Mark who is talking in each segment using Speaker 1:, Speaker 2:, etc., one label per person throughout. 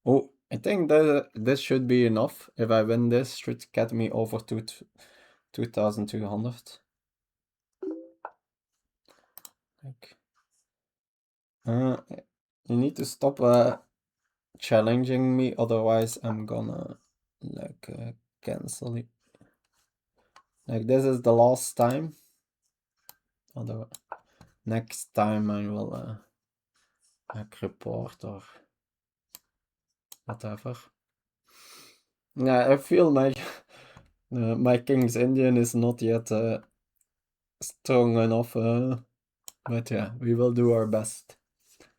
Speaker 1: Oh, I think that this should be enough. If I win this, should get me over 2,200. Like, you need to stop challenging me, otherwise I'm gonna like cancel it. Like this is the last time. Although next time I will like report or whatever. Yeah, I feel my my King's Indian is not yet strong enough, but yeah, we will do our best.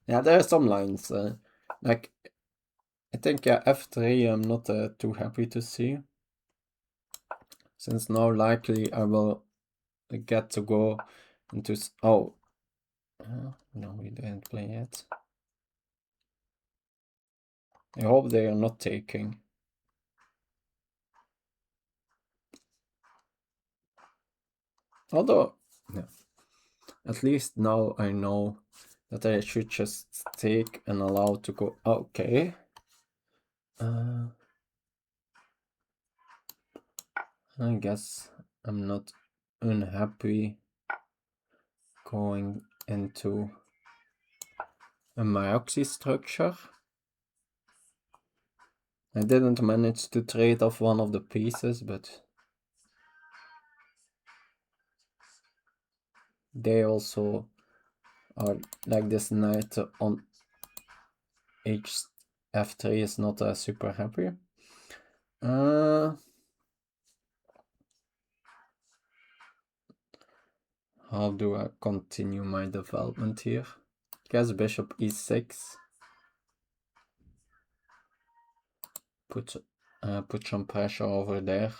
Speaker 1: Yeah, there are some lines like I think yeah f3 I'm not too happy to see, since now likely I will get to go into oh no, we didn't play yet. I hope they are not taking. Although, no. At least now I know that I should just take and allow to go. Okay. I guess I'm not unhappy going into a Maroczy structure. I didn't manage to trade off one of the pieces, but they also are like this knight on f3 is not super happy. How do I continue my development here? Guess bishop e6. Put some pressure over there.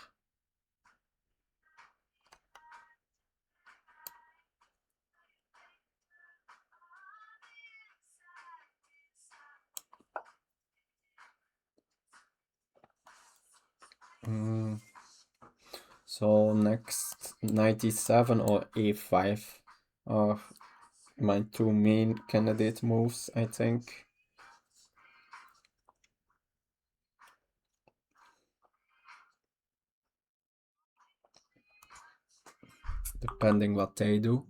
Speaker 1: So next 97 or a5 are my two main candidate moves, I think. Depending what they do.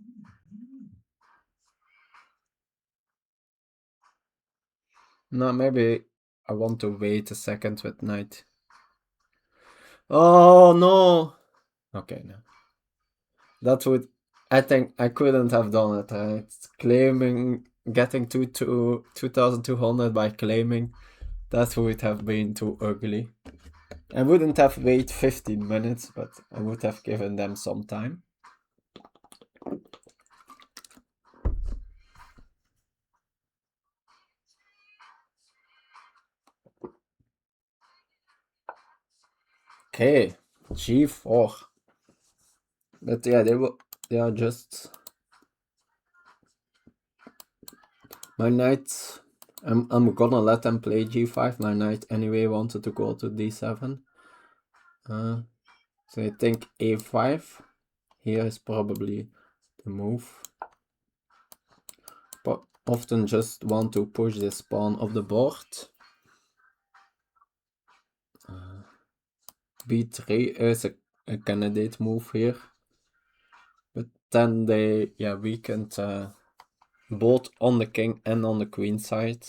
Speaker 1: No, maybe I want to wait a second with knight. Oh no! Okay, no. That would, I think I couldn't have done it, right? Claiming, getting to 2,200 by claiming, that would have been too ugly. I wouldn't have waited 15 minutes, but I would have given them some time. Okay, g4. But yeah, they are just my knight. I'm gonna let them play g5. My knight anyway wanted to go to d7. So I think a5 here is probably the move. But often just want to push this pawn off the board. b3 is a candidate move here. But then they weakened both on the king and on the queen side.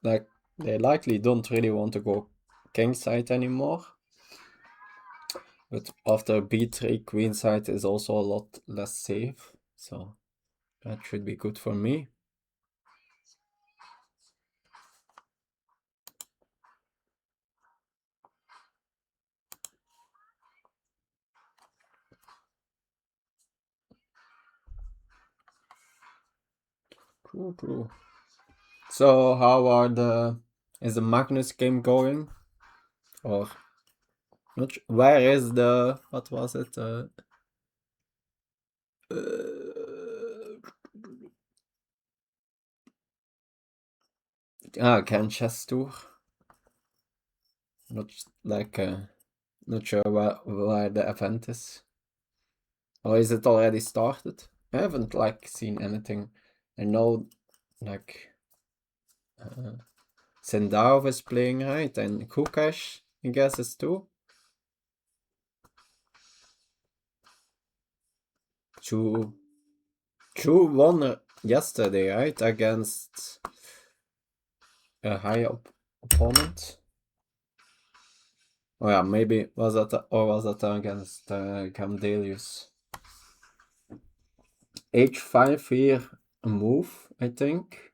Speaker 1: Like they likely don't really want to go king side anymore. But after b3, queen side is also a lot less safe. So that should be good for me. Cool. So how is the Magnus game going? Or where is the, what was it? Can chess tour. Not like not sure where the event is. Or is it already started? I haven't like seen anything. I know like Sendarov is playing right, and Kukash, I guess, is too. Chu won yesterday, right, against a high opponent. Oh yeah, maybe was that against Camdelius? H5 here, a move, I think.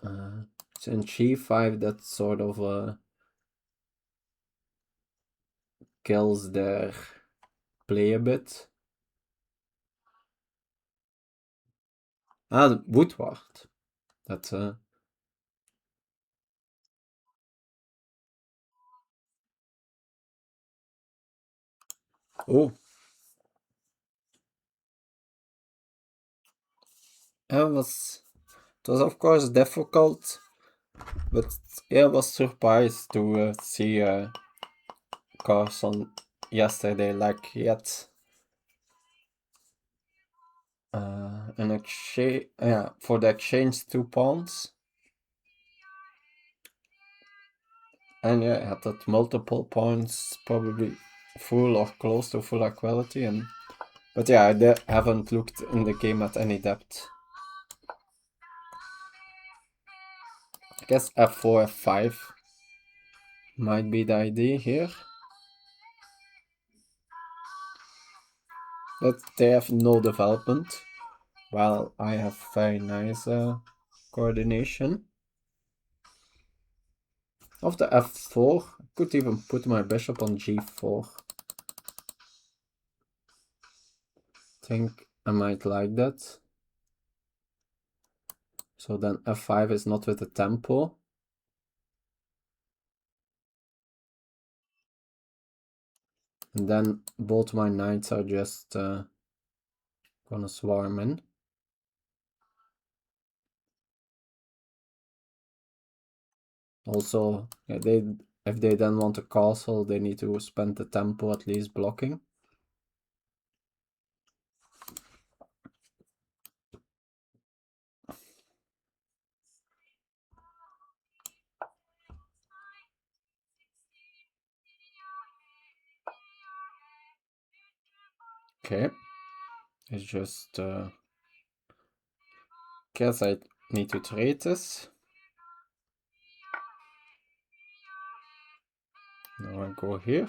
Speaker 1: So in G5, that sort of kills their play a bit. Woodward. That's oh. It was of course difficult, but I was surprised to see Carson yesterday. Like he had an exchange, for the exchange 2 pawns, and yeah, he had that multiple points, probably full or close to full equality, and but yeah, I haven't looked in the game at any depth. I guess f4, f5 might be the idea here. But they have no development, while I have very nice coordination. After f4, I could even put my bishop on g4. Think I might like that. So then f5 is not with the tempo. And then both my knights are just gonna swarm in. Also, if they then want a castle, they need to spend the tempo at least blocking. Okay, it's just guess I need to trade this. Now I go here.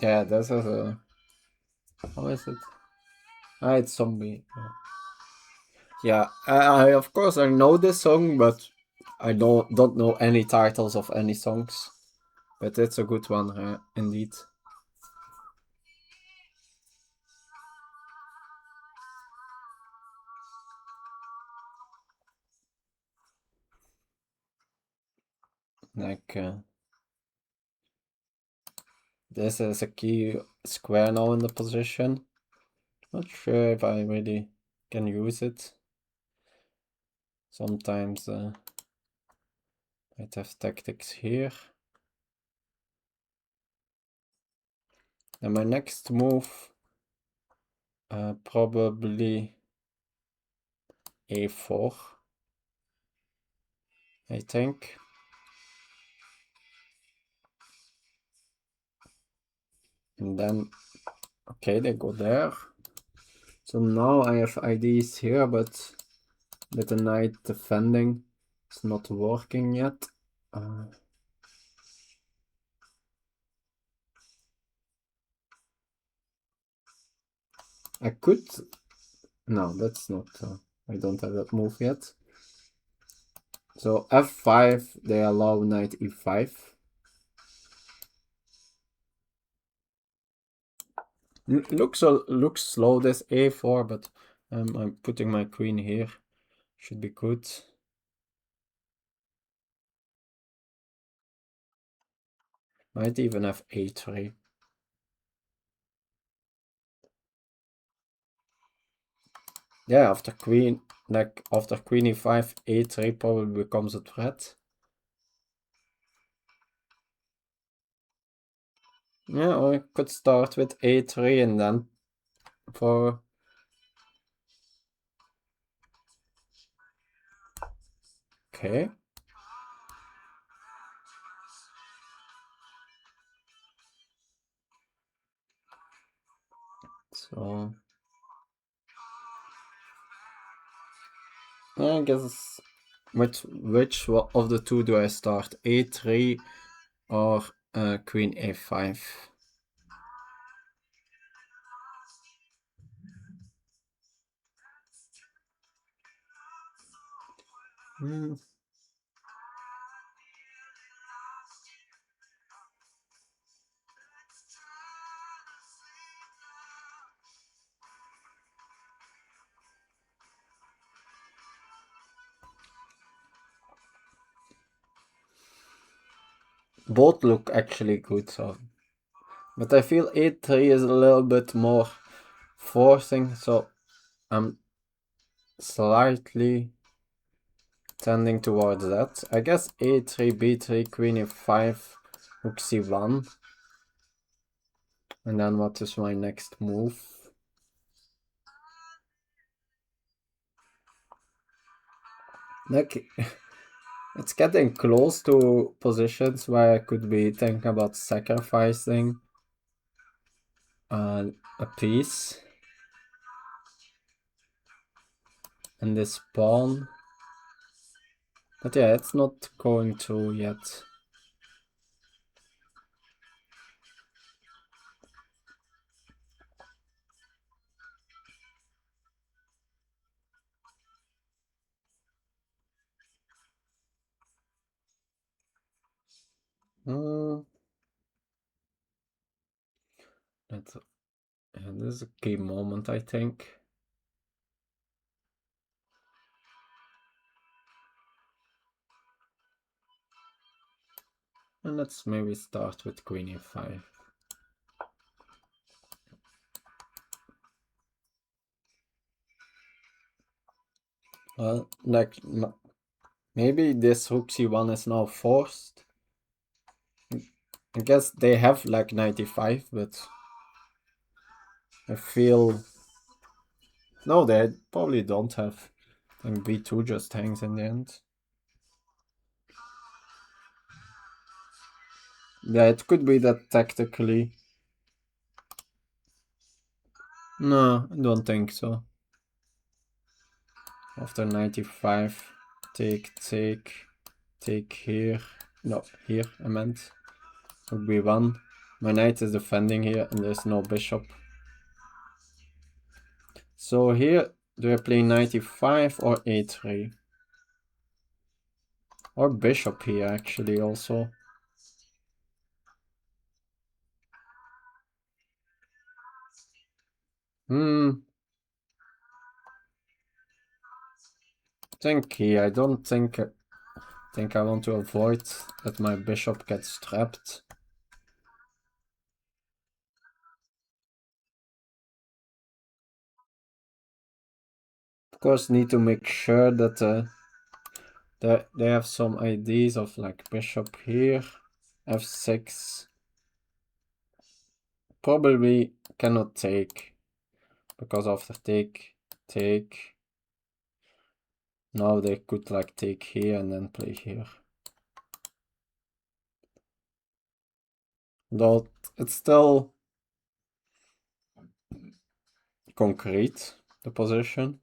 Speaker 1: Yeah, this is a... How is it? It's zombie. Yeah, I of course I know this song, but I don't know any titles of any songs. But it's a good one, indeed. Like, this is a key square now in the position. Not sure if I really can use it. Sometimes might have tactics here. And my next move, probably a4, I think. And then, okay, they go there. So now I have ideas here, but with the knight defending, it's not working yet. I could... No, that's not... I don't have that move yet. So f5, they allow knight e5. Looks slow, this a4, but I'm putting my queen here. Should be good. Might even have a3. Yeah, after queen, like after queen e5, a3 probably becomes a threat. Yeah, or I could start with a3 and then for... Okay. So... I guess... Which of the two do I start? a3 or queen a5? Hmm. Both look actually good, so... But I feel a3 is a little bit more forcing, so I'm slightly tending towards that. I guess a3, b3, queen e5, rook c1. And then what is my next move? Like, it's getting close to positions where I could be thinking about sacrificing a piece. And this pawn. But yeah, it's not going through yet. That's, this is a key moment, I think. And let's maybe start with queen e5. Well, like, maybe this rook c1 is now forced. I guess they have like 95, but I feel... No, they probably don't have. I think b2 just hangs in the end. Yeah, it could be that tactically. No, I don't think so. After 95, take here. No, here, I meant. Rook b1. My knight is defending here and there's no bishop. So here, do I play 95 or a3? Or bishop here actually also. I think here, I don't think I want to avoid that my bishop gets trapped. Of course, need to make sure that they have some ideas of like bishop here, f6. Probably cannot take, because after take. Now they could like take here and then play here. Though it's still concrete, the position.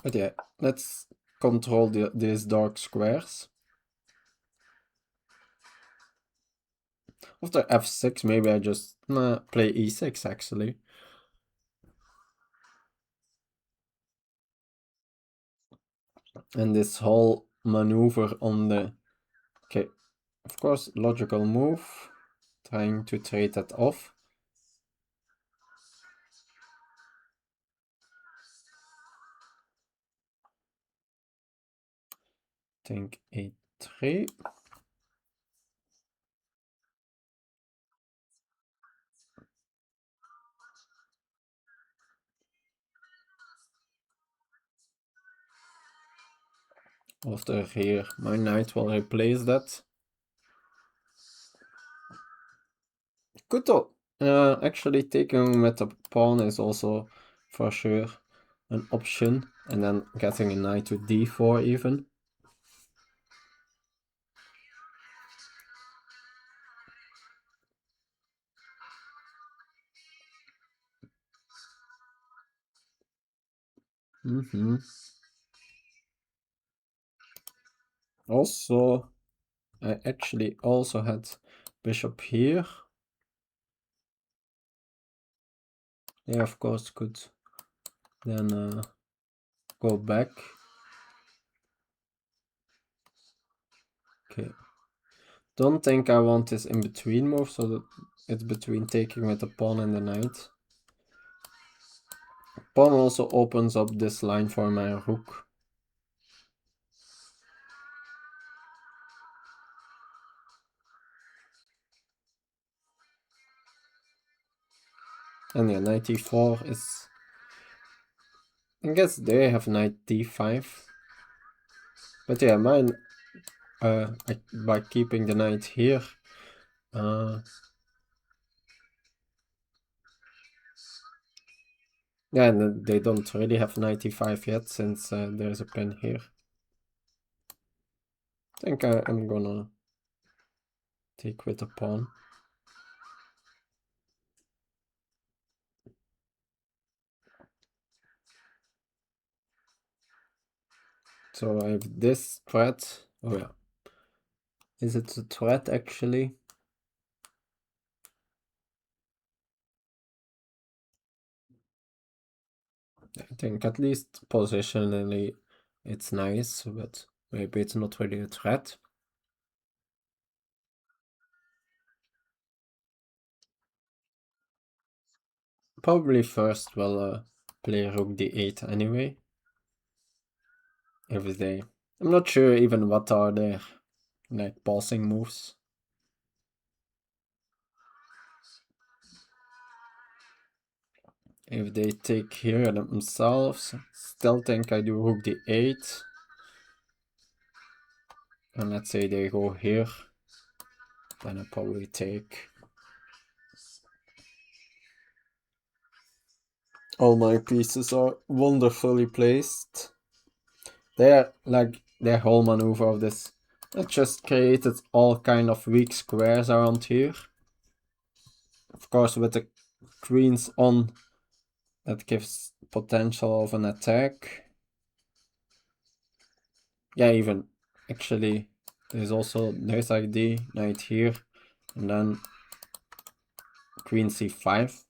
Speaker 1: But yeah, let's control these dark squares. After f6, maybe I just play e6 actually. And this whole maneuver on the... Okay, of course, logical move. Trying to trade that off. Think a3. After here, my knight will replace that. Good though. Actually taking with a pawn is also for sure an option, and then getting a knight to d4 even. Also, I actually also had bishop here. Yeah, of course, could then go back. Okay. Don't think I want this in between move, so that it's between taking with the pawn and the knight. Pawn also opens up this line for my rook. And yeah, knight e4 is... I guess they have knight d5. But yeah, mine, by keeping the knight here, yeah, and they don't really have knight e5 yet, since there's a pin here. I think I'm gonna take with the pawn. So I have this threat. Oh yeah. Is it a threat actually? I think at least positionally it's nice, but maybe it's not really a threat. Probably first we'll play rook d8 anyway. Every day. I'm not sure even what are their like passing moves. If they take here themselves, still think I do rook d8. And let's say they go here, then I probably take. All my pieces are wonderfully placed. They're like their whole maneuver of this. It just created all kind of weak squares around here. Of course, with the queens on, that gives potential of an attack. Yeah, even actually there's like the knight here, and then queen c5.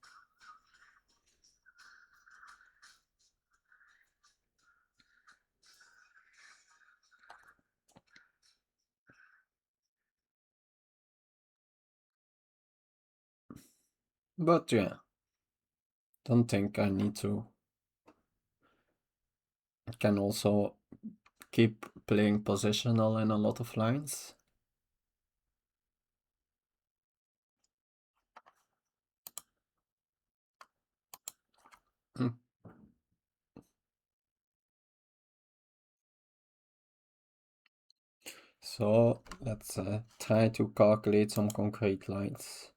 Speaker 1: But yeah, don't think I need to. I can also keep playing positional in a lot of lines. So let's try to calculate some concrete lines.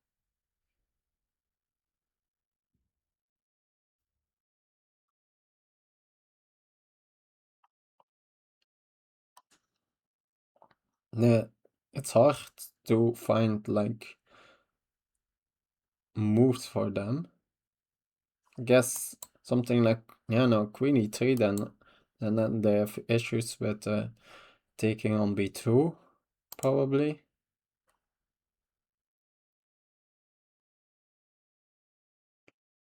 Speaker 1: Yeah, it's hard to find like moves for them. I guess something like, yeah, no, queen e3 then, and then they have issues with taking on b2, probably.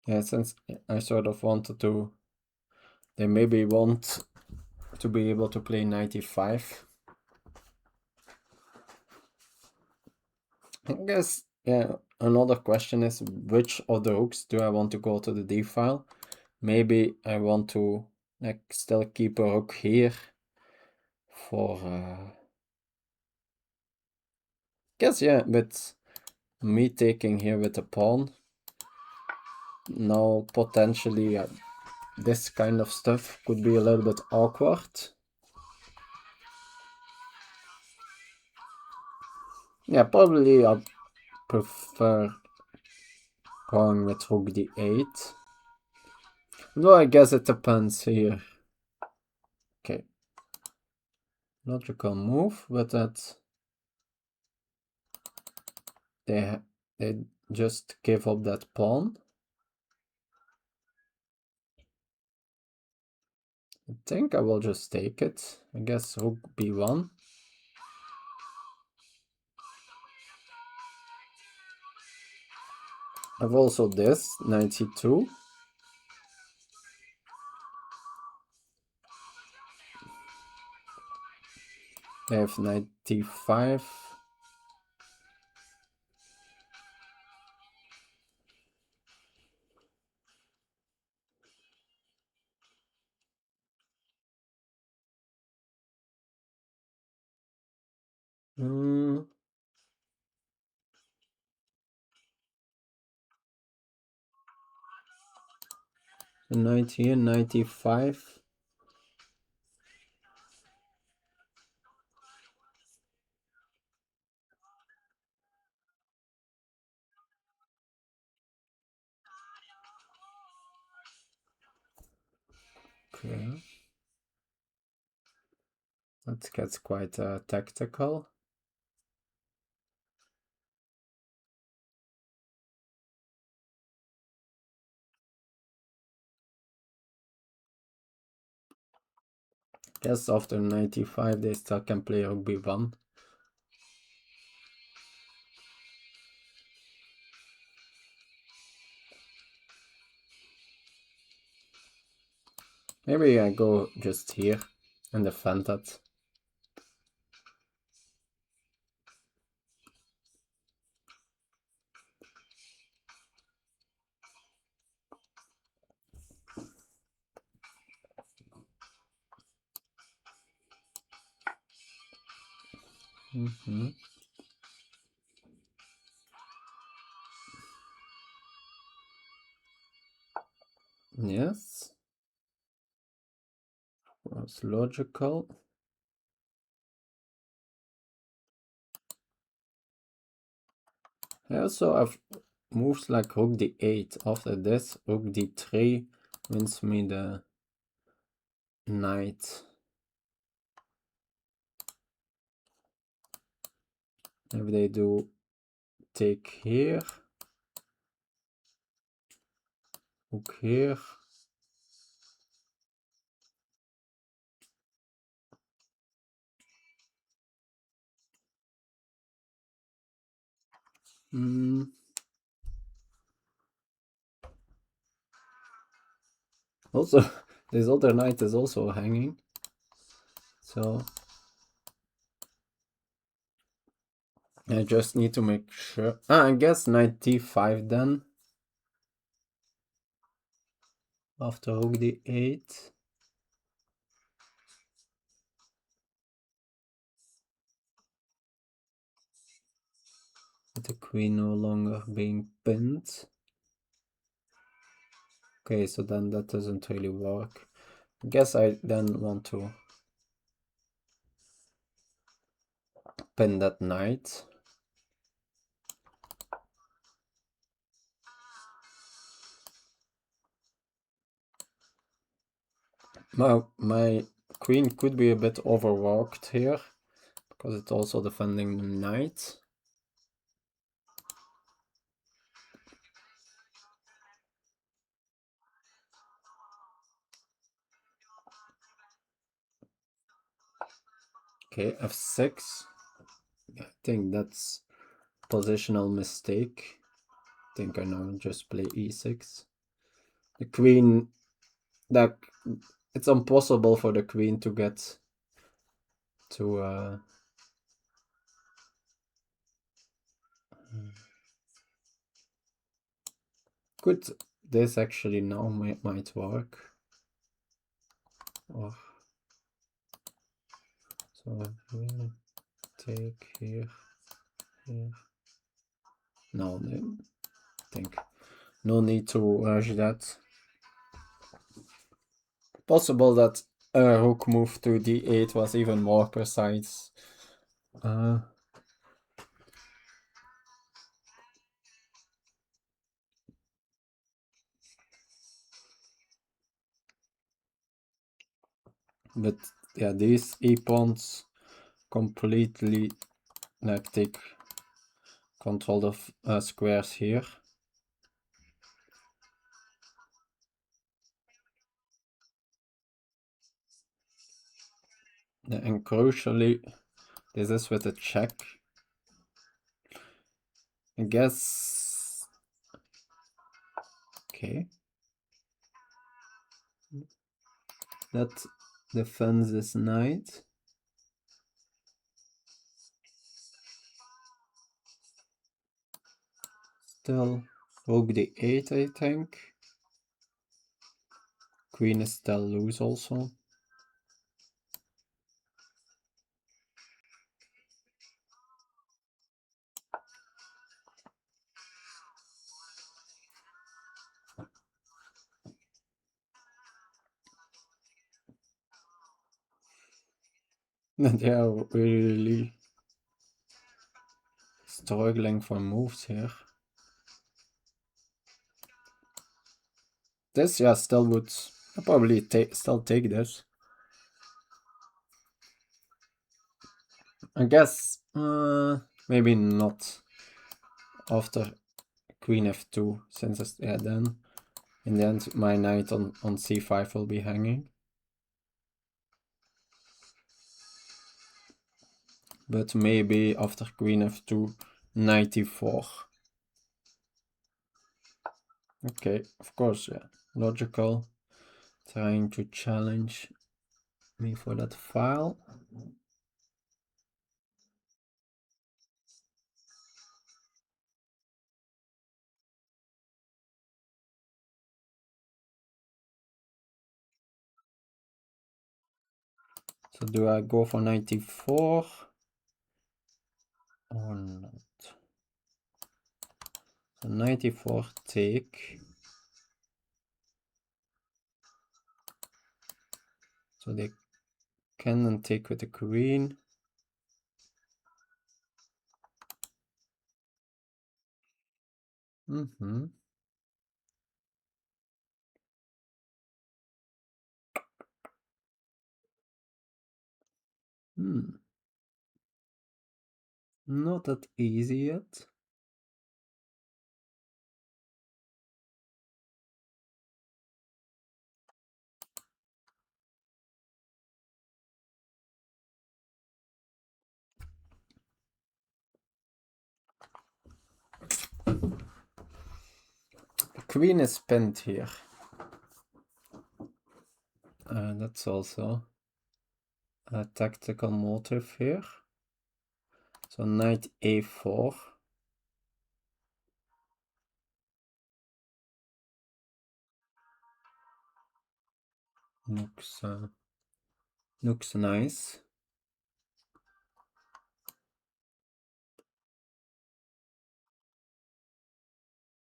Speaker 1: Yeah, since I sort of wanted to, they maybe want to be able to play knight e5. I guess, yeah, another question is which of the hooks do I want to go to the d file? Maybe I want to like still keep a rook here for guess yeah, but me taking here with a pawn. Now potentially this kind of stuff could be a little bit awkward. Yeah, probably I'll prefer going with rook d8. No, I guess it depends here. Okay. Logical move, but that they just give up that pawn. I think I will just take it. I guess rook b1. I've also this, knight c2. I have knight d5. Knight here, knight d5. Okay. That gets quite tactical. Guess after 95 they still can play rook b1. Maybe I go just here and defend that. Yes. Was logical. I also have moves like rook d8. After this, rook d3 wins me the knight. If they do take here, rook here. Also, this other knight is also hanging. So I just need to make sure. I guess knight d5 then. After rook d8. With the queen no longer being pinned. Okay, so then that doesn't really work. I guess I then want to pin that knight. My queen could be a bit overworked here, because it's also defending the knight. Okay, f6. I think that's positional mistake. I think I know, just play e6. The queen, that it's impossible for the queen to get to could this actually now might work? Or so here, take here. No, I think no need to rush that. Possible that a rook move to d8 was even more precise. But yeah, these e-pawns completely like take control of squares here. And crucially, this is with a check. I guess. Okay. That defends this knight. Still rook d8, I think. Queen is still loose also. They are really struggling for moves here. This, yeah, still would probably still take this. I guess maybe not after queen f2, since it's, yeah, then in the end my knight on c5 will be hanging. But maybe after queen f2, knight e4. Okay, of course, yeah, logical. Trying to challenge me for that file. So do I go for 94 or not? So 94 take. So they can take with the queen. Mm-hmm. Not that easy yet. The queen is pinned here. That's also a tactical motive here. So knight a4. Looks nice.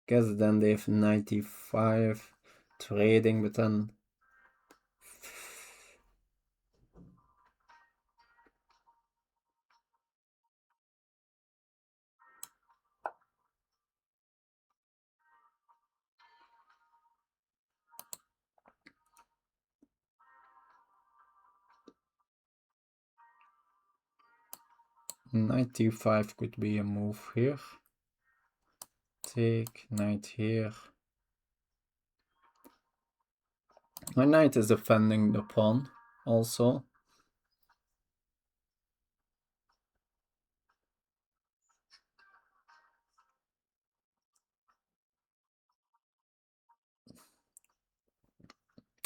Speaker 1: Guess then they have 95 trading, but then knight e5 could be a move here. Take knight here. My knight is defending the pawn also.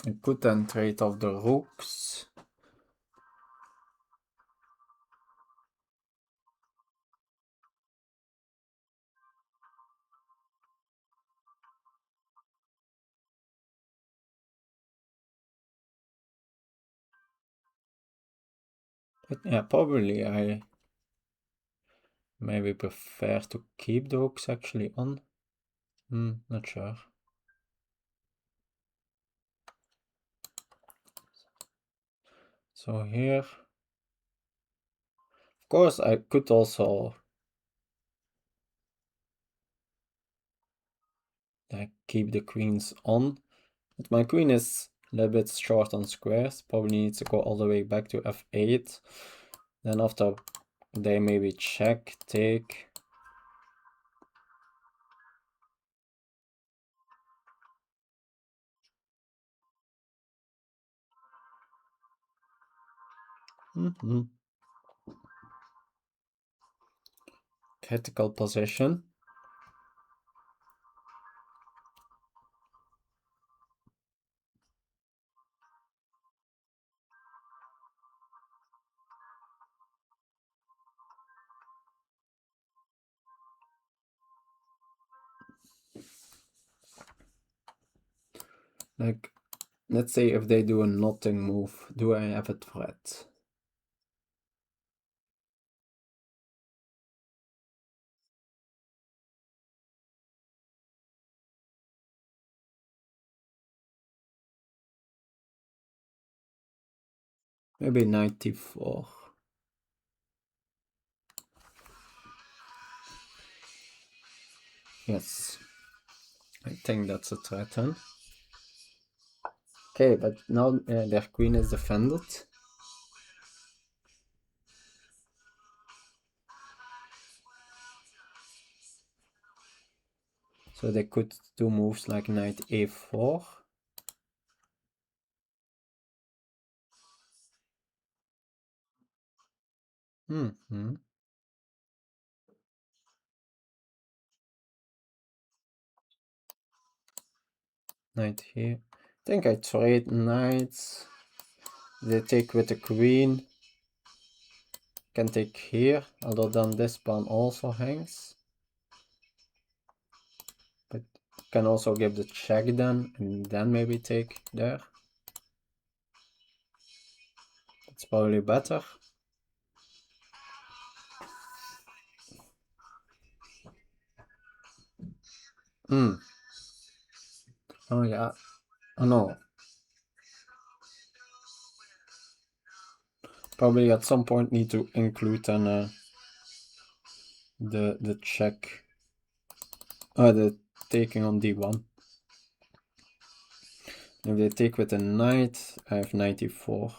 Speaker 1: I could then trade off the rooks. But yeah, probably I maybe prefer to keep the rooks actually on. Not sure. So here, of course, I could also keep the queens on, but my queen is A little bit short on squares. Probably needs to go all the way back to f8. Then after they maybe check, take. Critical position. Like, let's say if they do a nothing move, do I have a threat? Maybe 94. Yes. I think that's a threat, huh? Okay, but now their queen is defended. So they could do moves like knight a4. Knight here. I think I trade knights. They take with the queen. Can take here, although then this pawn also hangs. But can also give the check then, and then maybe take there. It's probably better. Oh yeah. Oh no. Probably at some point need to include then the check. The taking on d1. If they take with a knight, I have 94,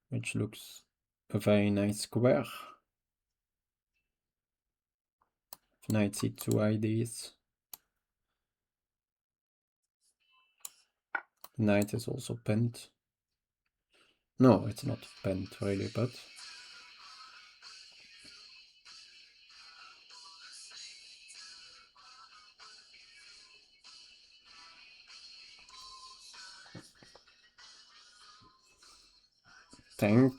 Speaker 1: which looks a very nice square. Knight c2 IDs. Knight is also pinned. No, it's not pinned really, but tank.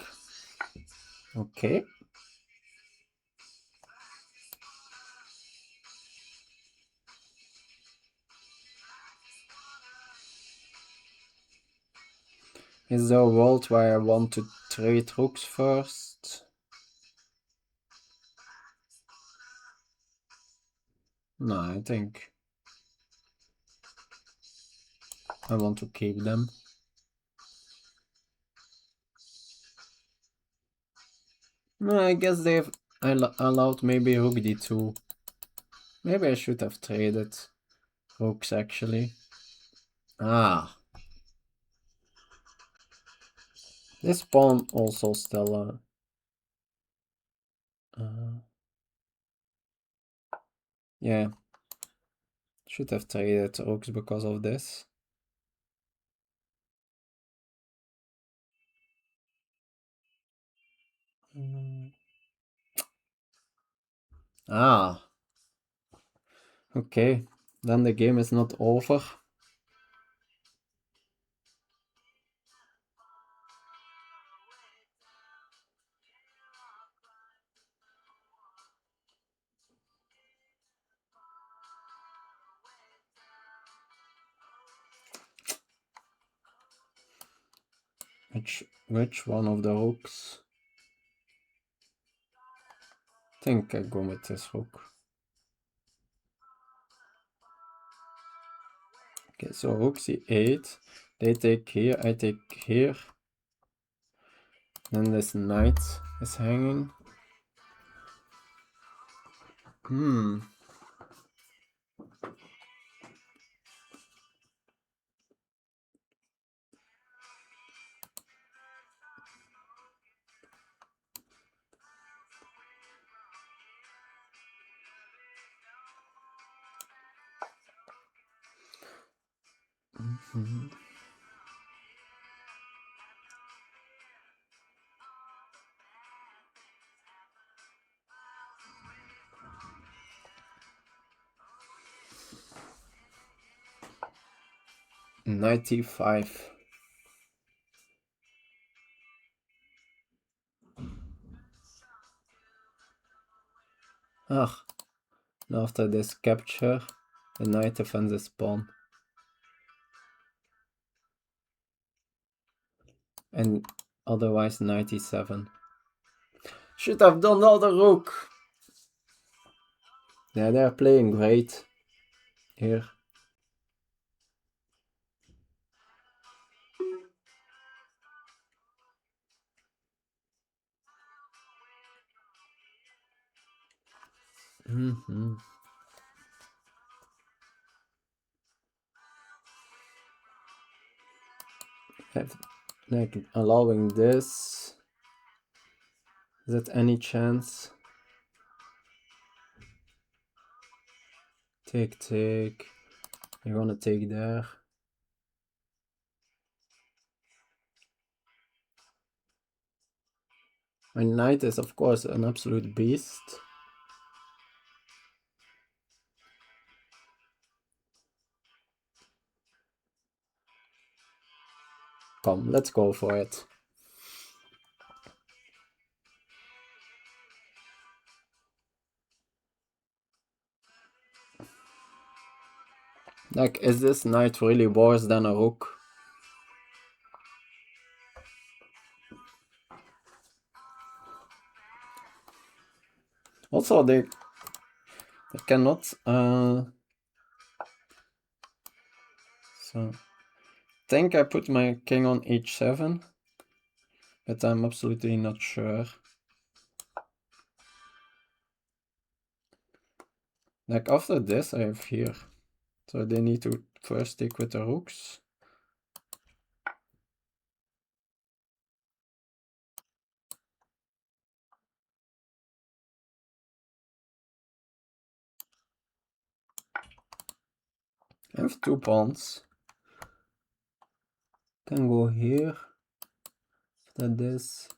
Speaker 1: Okay. Is there a world where I want to trade rooks first? No, I think I want to keep them. No, I guess they've allowed maybe rook d2. Maybe I should have traded rooks actually. Ah. This pawn also still yeah. Should have traded rooks because of this. Ah. Okay. Then the game is not over. Which one of the rooks? I think I go with this rook. Okay, so rook c8. They take here, I take here. Then this knight is hanging. 95. Ah, after this capture, the knight defends his pawn. And otherwise 97. Should have done the other rook. Yeah, they're playing great here. Like allowing this. Is that any chance? Take. You're gonna take there. My knight is of course an absolute beast. Come, let's go for it. Like, is this knight really worse than a rook? Also, they cannot. So, I think I put my king on h7, but I'm absolutely not sure. Like, after this, I have here. So they need to first stick with the rooks. I have 2 pawns. Can go here. After this.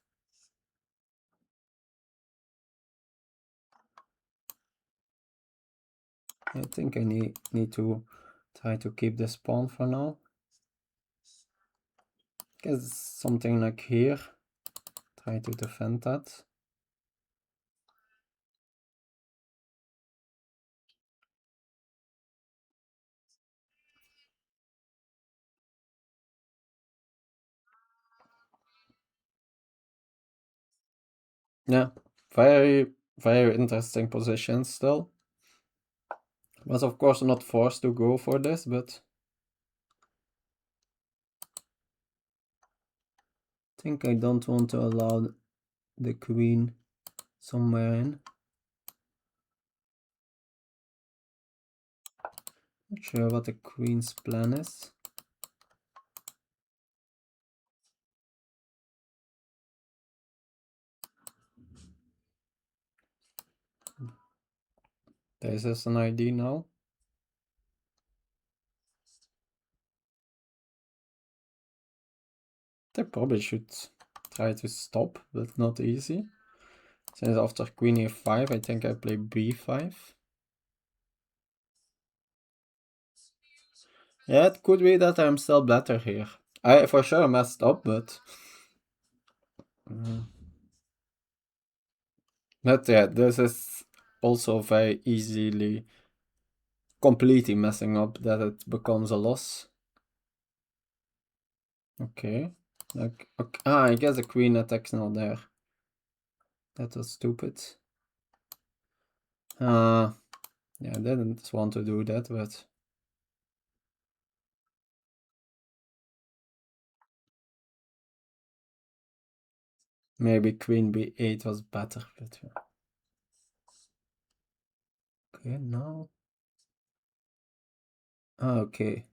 Speaker 1: I think I need to try to keep this pawn for now. Guess something like here. Try to defend that. Yeah, very interesting position still. Was of course not forced to go for this, but I think I don't want to allow the queen somewhere in. Not sure what the queen's plan is. This is an idea now. They probably should try to stop, but not easy. Since after queen e5, I think I play b5. Yeah, it could be that I'm still better here. I for sure messed up, but... But yeah, this is also very easily completely messing up that it becomes a loss. Okay. Like, okay. I guess the queen attack's not there. That was stupid. Yeah, I didn't want to do that, but... Maybe queen b8 was better, but... Okay, now... Okay.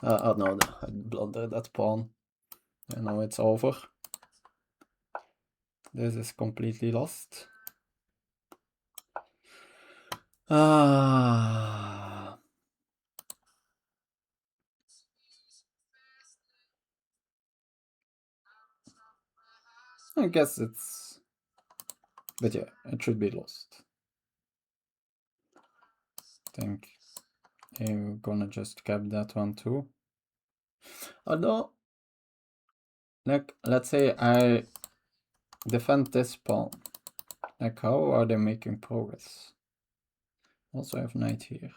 Speaker 1: Oh no, I blundered that pawn. And now it's over. This is completely lost. Ah. I guess it's... But yeah, it should be lost. I think I'm gonna just cap that one too. Although, like, let's say I defend this pawn. Like, how are they making progress? Also, I have knight here.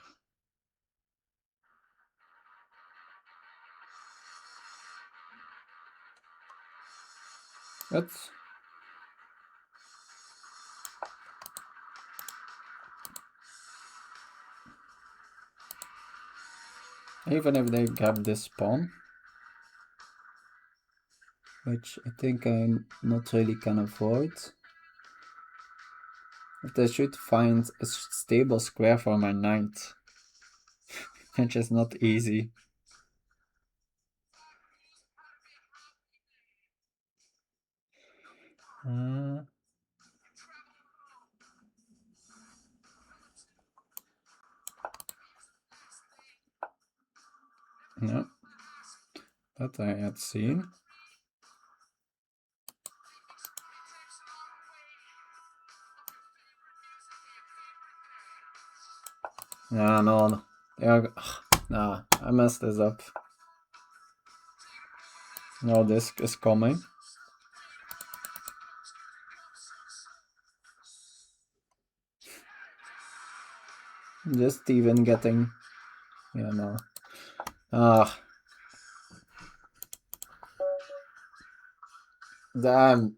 Speaker 1: But even if they gap this pawn, which I think I not really can avoid, they should find a stable square for my knight, which is not easy. No, that I had seen. Yeah, no. Yeah, nah, I messed this up. No, this is coming. Just even getting... Yeah, no. Ah. Damn.